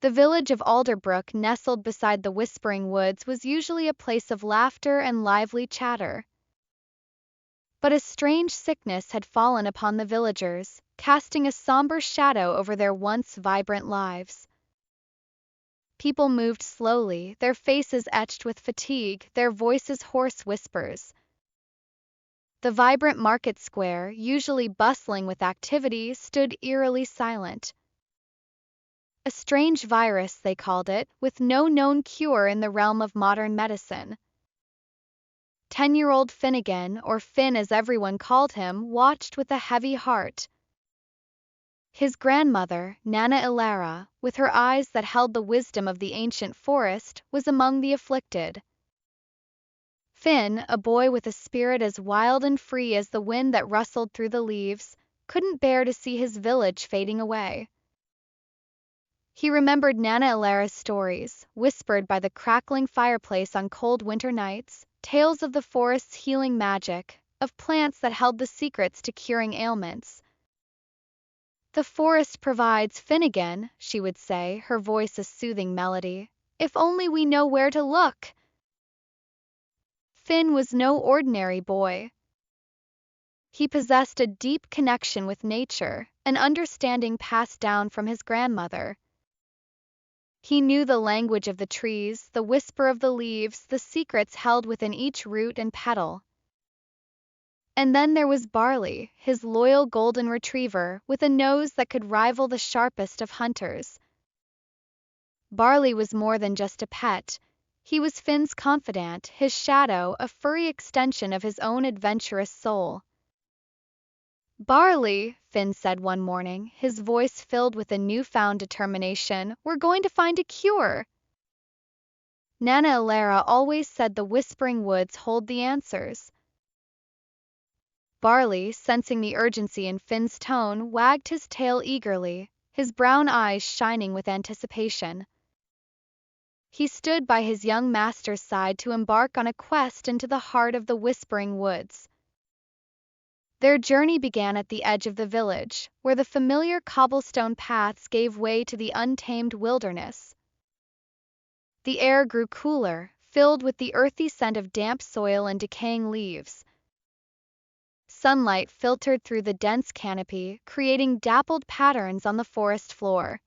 The village of Alderbrook, nestled beside the Whispering Woods, was usually a place of laughter and lively chatter. But a strange sickness had fallen upon the villagers, casting a somber shadow over their once vibrant lives. People moved slowly, their faces etched with fatigue, their voices hoarse whispers. The vibrant market square, usually bustling with activity, stood eerily silent. A strange virus, they called it, with no known cure in the realm of modern medicine. 10-year-old Finnegan, or Finn as everyone called him, watched with a heavy heart. His grandmother, Nana Elara, with her eyes that held the wisdom of the ancient forest, was among the afflicted. Finn, a boy with a spirit as wild and free as the wind that rustled through the leaves, couldn't bear to see his village fading away. He remembered Nana Elara's stories, whispered by the crackling fireplace on cold winter nights, tales of the forest's healing magic, of plants that held the secrets to curing ailments. "The forest provides, Finnegan," she would say, her voice a soothing melody. "If only we know where to look." Finn was no ordinary boy. He possessed a deep connection with nature, an understanding passed down from his grandmother. He knew the language of the trees, the whisper of the leaves, the secrets held within each root and petal. And then there was Barley, his loyal golden retriever, with a nose that could rival the sharpest of hunters. Barley was more than just a pet. He was Finn's confidant, his shadow, a furry extension of his own adventurous soul. "Barley," Finn said one morning, his voice filled with a newfound determination, "we're going to find a cure." Nana Elara always said the Whispering Woods hold the answers. Barley, sensing the urgency in Finn's tone, wagged his tail eagerly, his brown eyes shining with anticipation. He stood by his young master's side to embark on a quest into the heart of the Whispering Woods. Their journey began at the edge of the village, where the familiar cobblestone paths gave way to the untamed wilderness. The air grew cooler, filled with the earthy scent of damp soil and decaying leaves. Sunlight filtered through the dense canopy, creating dappled patterns on the forest floor.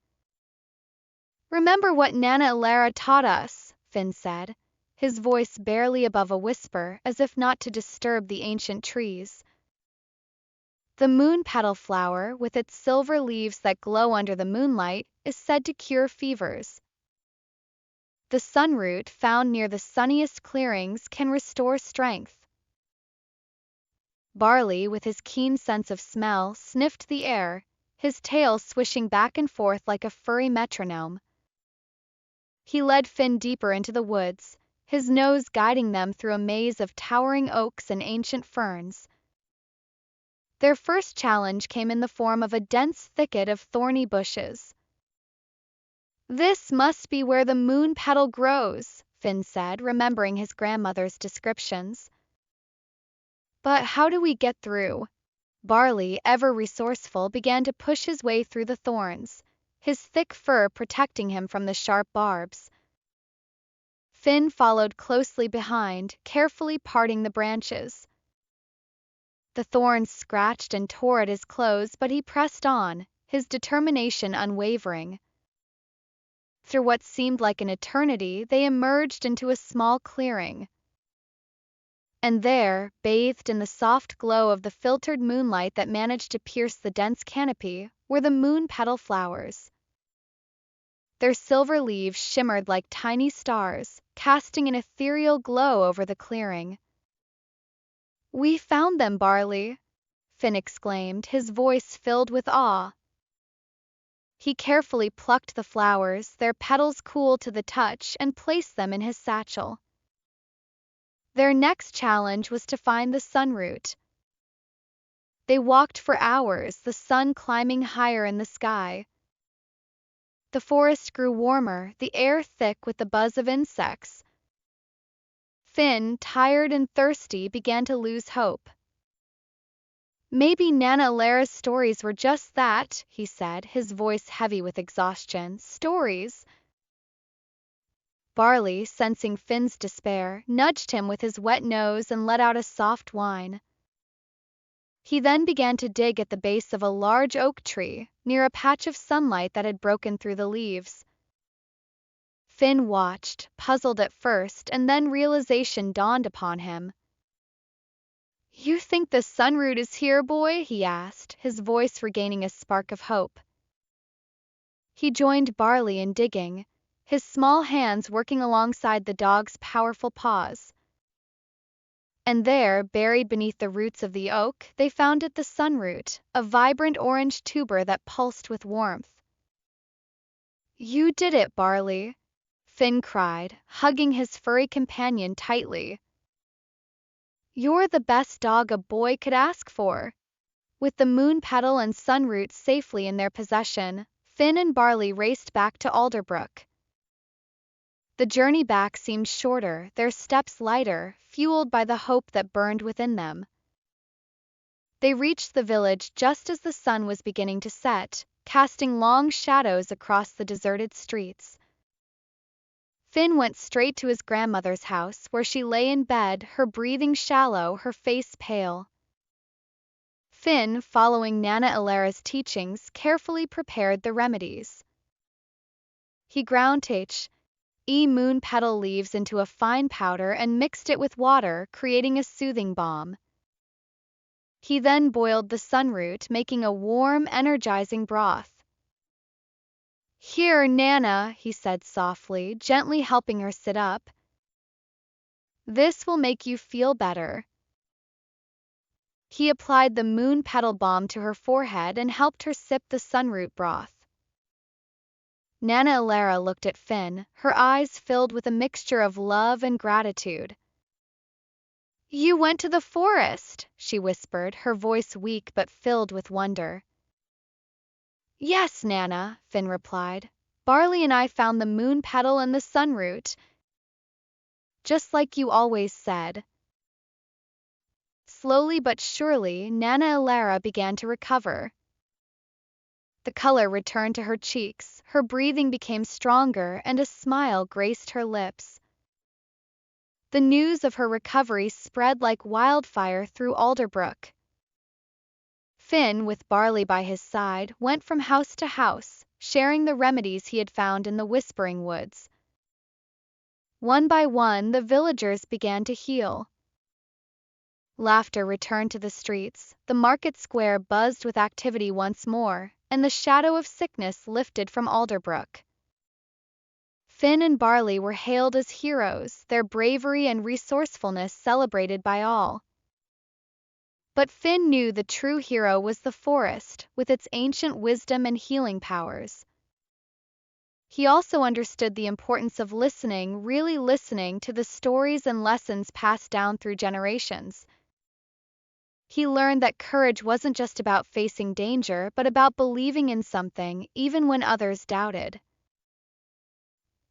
"Remember what Nana Elara taught us," Finn said, his voice barely above a whisper, as if not to disturb the ancient trees. "The Moonpetal flower, with its silver leaves that glow under the moonlight, is said to cure fevers. The Sunroot, found near the sunniest clearings, can restore strength." Barley, with his keen sense of smell, sniffed the air, his tail swishing back and forth like a furry metronome. He led Finn deeper into the woods, his nose guiding them through a maze of towering oaks and ancient ferns. Their first challenge came in the form of a dense thicket of thorny bushes. "This must be where the Moonpetal grows," Finn said, remembering his grandmother's descriptions. "But how do we get through?" Barley, ever resourceful, began to push his way through the thorns, his thick fur protecting him from the sharp barbs. Finn followed closely behind, carefully parting the branches. The thorns scratched and tore at his clothes, but he pressed on, his determination unwavering. Through what seemed like an eternity, they emerged into a small clearing. And there, bathed in the soft glow of the filtered moonlight that managed to pierce the dense canopy, were the Moonpetal flowers. Their silver leaves shimmered like tiny stars, casting an ethereal glow over the clearing. "We found them, Barley," Finn exclaimed, his voice filled with awe. He carefully plucked the flowers, their petals cool to the touch, and placed them in his satchel. Their next challenge was to find the Sunroot. They walked for hours, the sun climbing higher in the sky. The forest grew warmer, the air thick with the buzz of insects. Finn, tired and thirsty, began to lose hope. Maybe Nana Elara's stories were just that, he said, his voice heavy with exhaustion. Stories. Barley, sensing Finn's despair, nudged him with his wet nose and let out a soft whine. He then began to dig at the base of a large oak tree, near a patch of sunlight that had broken through the leaves. Finn watched, puzzled at first, and then realization dawned upon him. "You think the Sunroot is here, boy?" he asked, his voice regaining a spark of hope. He joined Barley in digging, his small hands working alongside the dog's powerful paws. And there, buried beneath the roots of the oak, they found it, the Sunroot, a vibrant orange tuber that pulsed with warmth. "You did it, Barley," Finn cried, hugging his furry companion tightly. "You're the best dog a boy could ask for." With the Moonpetal and Sunroot safely in their possession, Finn and Barley raced back to Alderbrook. The journey back seemed shorter, their steps lighter, fueled by the hope that burned within them. They reached the village just as the sun was beginning to set, casting long shadows across the deserted streets. Finn went straight to his grandmother's house, where she lay in bed, her breathing shallow, her face pale. Finn, following Nana Elara's teachings, carefully prepared the remedies. He ground moon petal leaves into a fine powder and mixed it with water, creating a soothing balm. He then boiled the sunroot, making a warm, energizing broth. "Here, Nana," he said softly, gently helping her sit up. "This will make you feel better." He applied the moon petal balm to her forehead and helped her sip the sunroot broth. Nana Elara looked at Finn, her eyes filled with a mixture of love and gratitude. "You went to the forest," she whispered, her voice weak but filled with wonder. "Yes, Nana," Finn replied. "Barley and I found the moon petal and the sunroot, just like you always said." Slowly but surely, Nana Elara began to recover. The color returned to her cheeks, her breathing became stronger, and a smile graced her lips. The news of her recovery spread like wildfire through Alderbrook. Finn, with Barley by his side, went from house to house, sharing the remedies he had found in the Whispering Woods. One by one, the villagers began to heal. Laughter returned to the streets, the market square buzzed with activity once more, and the shadow of sickness lifted from Alderbrook. Finn and Barley were hailed as heroes, their bravery and resourcefulness celebrated by all. But Finn knew the true hero was the forest, with its ancient wisdom and healing powers. He also understood the importance of listening, really listening to the stories and lessons passed down through generations. He learned that courage wasn't just about facing danger, but about believing in something, even when others doubted.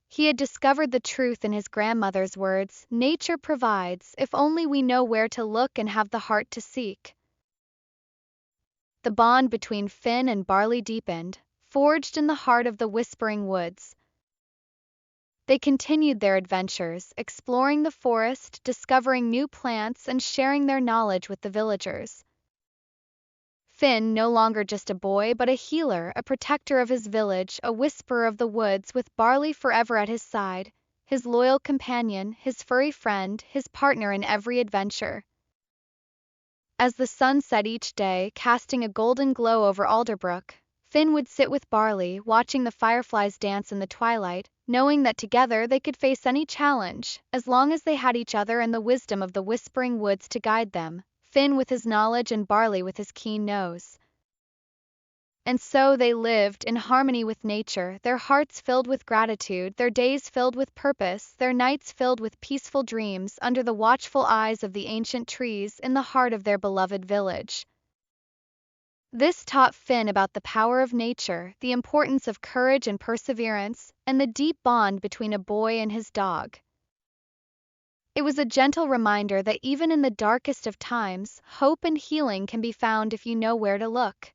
He had discovered the truth in his grandmother's words, "Nature provides, if only we know where to look and have the heart to seek." The bond between Finn and Barley deepened, forged in the heart of the Whispering Woods. They continued their adventures, exploring the forest, discovering new plants, and sharing their knowledge with the villagers. Finn, no longer just a boy but a healer, a protector of his village, a whisperer of the woods, with Barley forever at his side, his loyal companion, his furry friend, his partner in every adventure. As the sun set each day, casting a golden glow over Alderbrook, Finn would sit with Barley, watching the fireflies dance in the twilight, knowing that together they could face any challenge, as long as they had each other and the wisdom of the Whispering Woods to guide them, Finn with his knowledge and Barley with his keen nose. And so they lived in harmony with nature, their hearts filled with gratitude, their days filled with purpose, their nights filled with peaceful dreams, under the watchful eyes of the ancient trees in the heart of their beloved village. This taught Finn about the power of nature, the importance of courage and perseverance, and the deep bond between a boy and his dog. It was a gentle reminder that even in the darkest of times, hope and healing can be found if you know where to look.